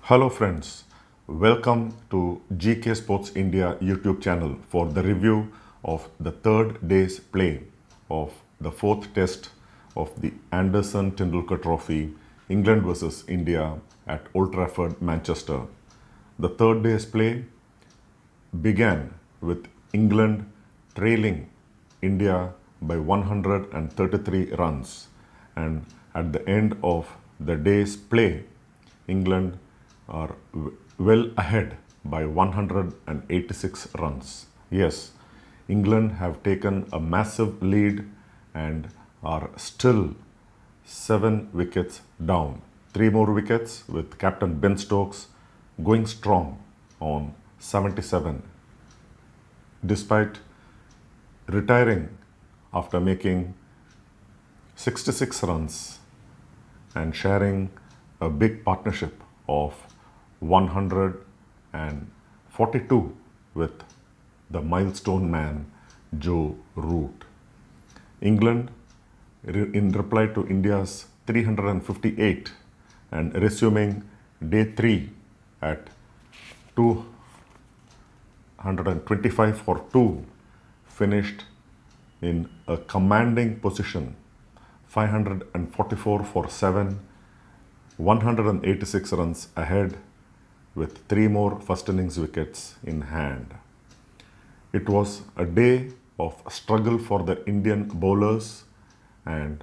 Hello friends, welcome to GK Sports India YouTube channel for the review of the third day's play of the fourth test of the Anderson Tendulkar Trophy, England versus India at Old Trafford, Manchester. The third day's play began with England trailing India by 133 runs, and at the end of the day's play, England are well ahead by 186 runs. Yes, England have taken a massive lead and are still 7 wickets down. 3 more wickets with captain Ben Stokes going strong on 77. Despite retiring after making 66 runs and sharing a big partnership of 142 with the milestone man Joe Root. England, in reply to India's 358 and resuming day 3 at 225 for 2, finished in a commanding position, 544 for 7, 186 runs ahead with 3 more first innings wickets in hand. It was a day of struggle for the Indian bowlers, and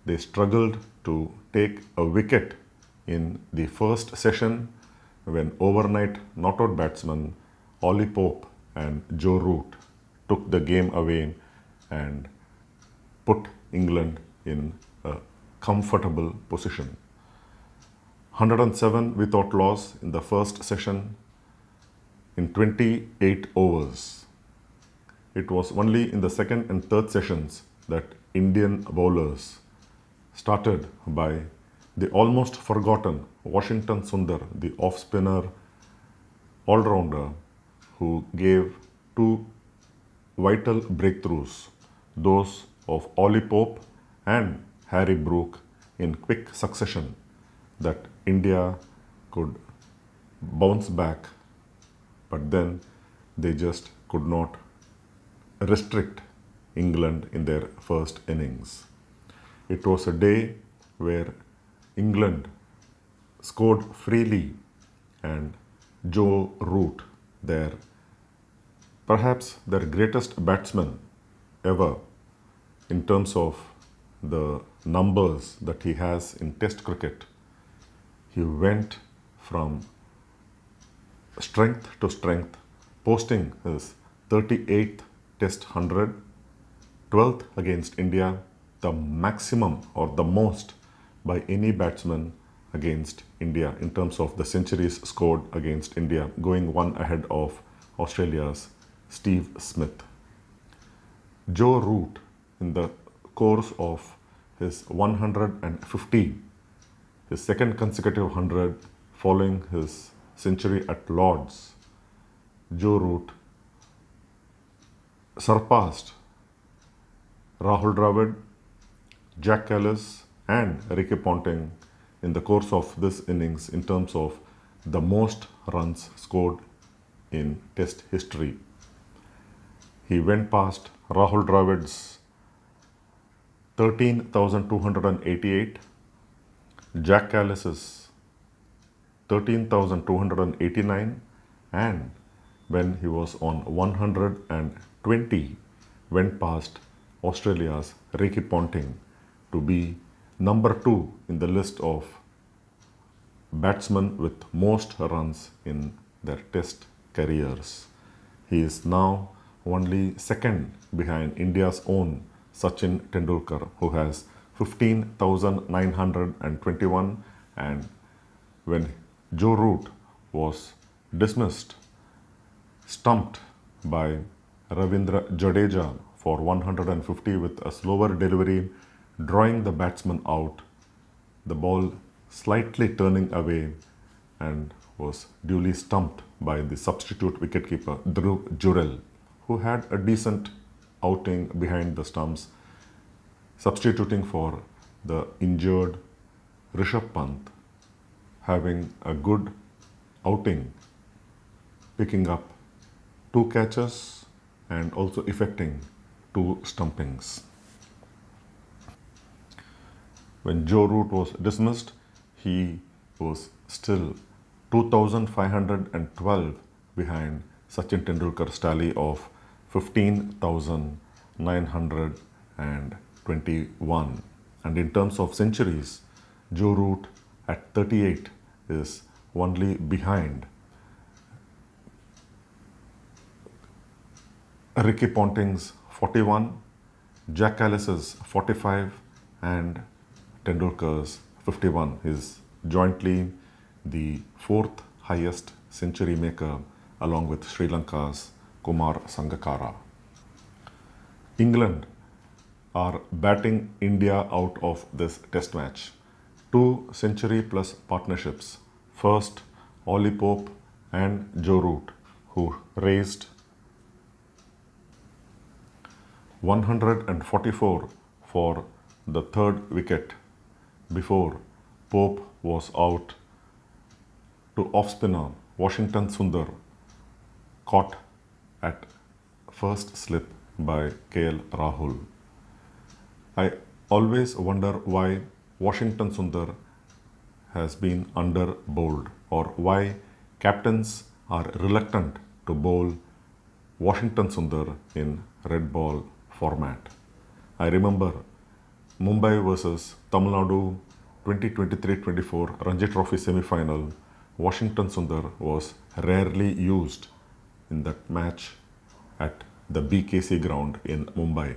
they struggled to take a wicket in the first session when overnight not-out batsmen Ollie Pope and Joe Root took the game away and put England in a comfortable position. 107 without loss in the first session in 28 overs. It was only in the second and third sessions that Indian bowlers started by the almost forgotten Washington Sundar, the off-spinner all-rounder who gave 2 vital breakthroughs, those of Ollie Pope and Harry Brook in quick succession, that India could bounce back, but then they just could not restrict England in their first innings. It was a day where England scored freely, and Joe Root, perhaps their greatest batsman ever in terms of the numbers that he has in Test cricket, he went from strength to strength, posting his 38th Test 100, 12th against India, the maximum or the most by any batsman against India in terms of the centuries scored against India, going one ahead of Australia's Steve Smith. Joe Root, in the course of his 150, his second consecutive 100 following his century at Lord's, Joe Root surpassed Rahul Dravid, Jack Callis and Ricky Ponting in the course of this innings in terms of the most runs scored in Test history. He went past Rahul Dravid's 13,288, Jack Callis's 13,289, and when he was on 120, went past Australia's Ricky Ponting to be number 2 in the list of batsmen with most runs in their Test careers. He is now only second behind India's own Sachin Tendulkar, who has 15,921, and when Joe Root was dismissed, stumped by Ravindra Jadeja for 150 with a slower delivery, drawing the batsman out, the ball slightly turning away, and was duly stumped by the substitute wicketkeeper Dhruv Jurel, who had a decent outing behind the stumps, substituting for the injured Rishabh Pant, having a good outing, picking up 2 catches and also effecting 2 stumpings. When Joe Root was dismissed, he was still 2,512 behind Sachin Tendulkar's tally of 15,921. And in terms of centuries, Joe Root at 38 is only behind Ricky Ponting's 41, Jack Callis's 45, and Tendulkar's 51 is jointly the 4th highest century maker along with Sri Lanka's Kumar Sangakkara. England are batting India out of this test match. 2 century plus partnerships. First, Ollie Pope and Joe Root, who raised 144 for the third wicket before Pope was out to off-spinner Washington Sundar, caught at first slip by KL Rahul. I always wonder why Washington Sundar has been under bowled, or why captains are reluctant to bowl Washington Sundar in red ball format. I remember Mumbai versus Tamil Nadu 2023-24 Ranji Trophy semi-final. Washington Sundar was rarely used in that match at the BKC ground in Mumbai.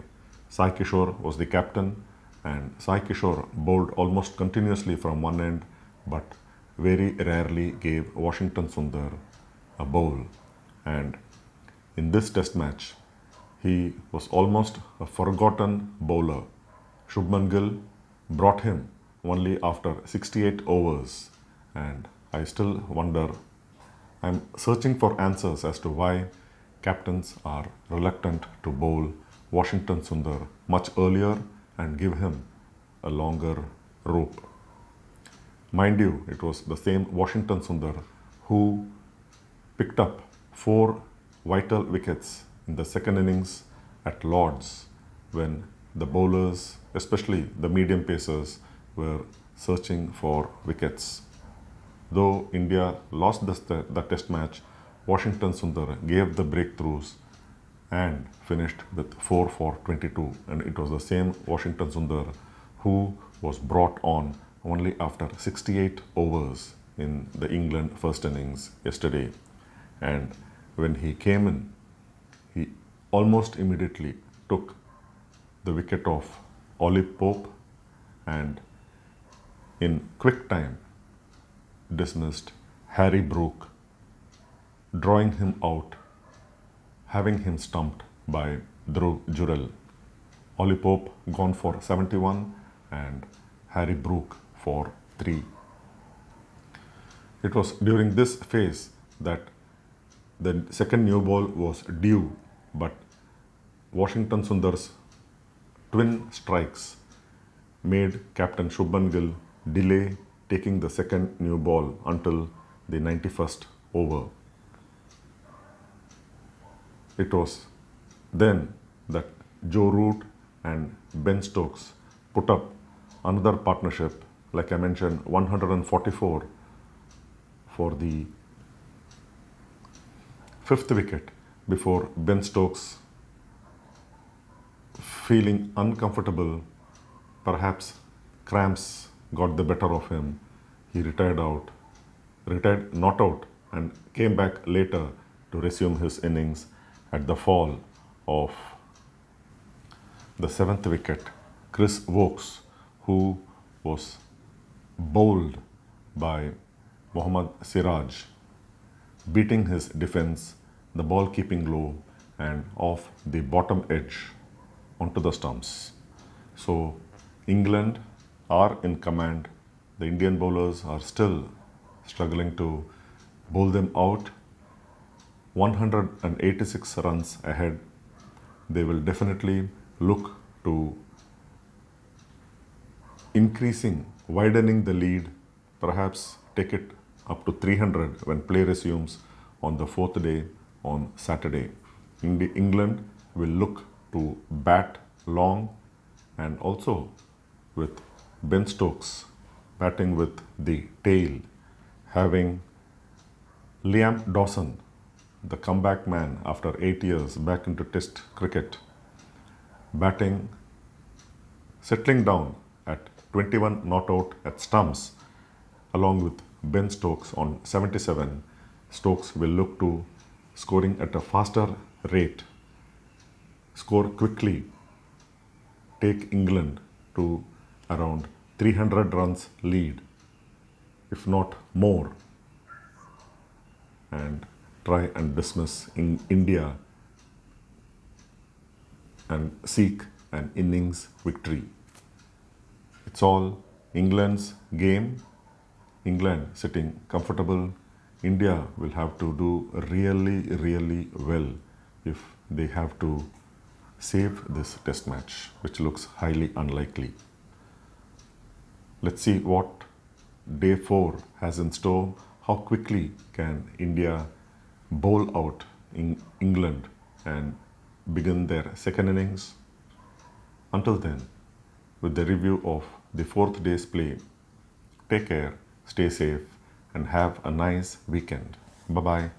Sai Kishore was the captain, and Sai Kishore bowled almost continuously from one end, but very rarely gave Washington Sundar a bowl. And in this test match, he was almost a forgotten bowler. Shubman Gill brought him only after 68 overs, and I still wonder, I'm searching for answers as to why captains are reluctant to bowl Washington Sundar much earlier and give him a longer rope. Mind you, it was the same Washington Sundar who picked up 4 vital wickets in the second innings at Lord's when the bowlers, especially the medium pacers, were searching for wickets. Though India lost the test match, Washington Sundar gave the breakthroughs and finished with 4 for 22. And it was the same Washington Sundar who was brought on only after 68 overs in the England first innings yesterday. And when he came in, he almost immediately took the wicket of Ollie Pope and in quick time dismissed Harry Brook, drawing him out, having him stumped by Dhruv Jurel. Ollie Pope gone for 71 and Harry Brook for 3. It was during this phase that the second new ball was due, but Washington Sundar's twin strikes made Captain Shubman Gill delay taking the second new ball until the 91st over. It was then that Joe Root and Ben Stokes put up another partnership, like I mentioned, 144 for the 5th wicket before Ben Stokes, feeling uncomfortable, perhaps cramps got the better of him, he retired not out, and came back later to resume his innings at the fall of the 7th wicket. Chris Vokes, who was bowled by Mohammad Siraj, beating his defense, the ball keeping low and off the bottom edge onto the stumps. So England are in command. The Indian bowlers are still struggling to bowl them out. 186 runs ahead. They will definitely look to increasing, widening the lead, perhaps take it up to 300 when play resumes on the fourth day on Saturday. England will look to bat long and also with Ben Stokes batting with the tail, having Liam Dawson, the comeback man after 8 years back into Test cricket, batting, settling down at 21 not out at stumps, along with Ben Stokes on 77. Stokes will look to scoring at a faster rate, score quickly, take England to around 300 runs lead, if not more, and try and dismiss India and seek an innings victory. It's all England's game. England sitting comfortable. India will have to do really, really well if they have to save this test match, which looks highly unlikely. Let's see what day 4 has in store. How quickly can India bowl out in England and begin their second innings? Until then, with the review of the fourth day's play, take care, stay safe, and have a nice weekend. Bye-bye.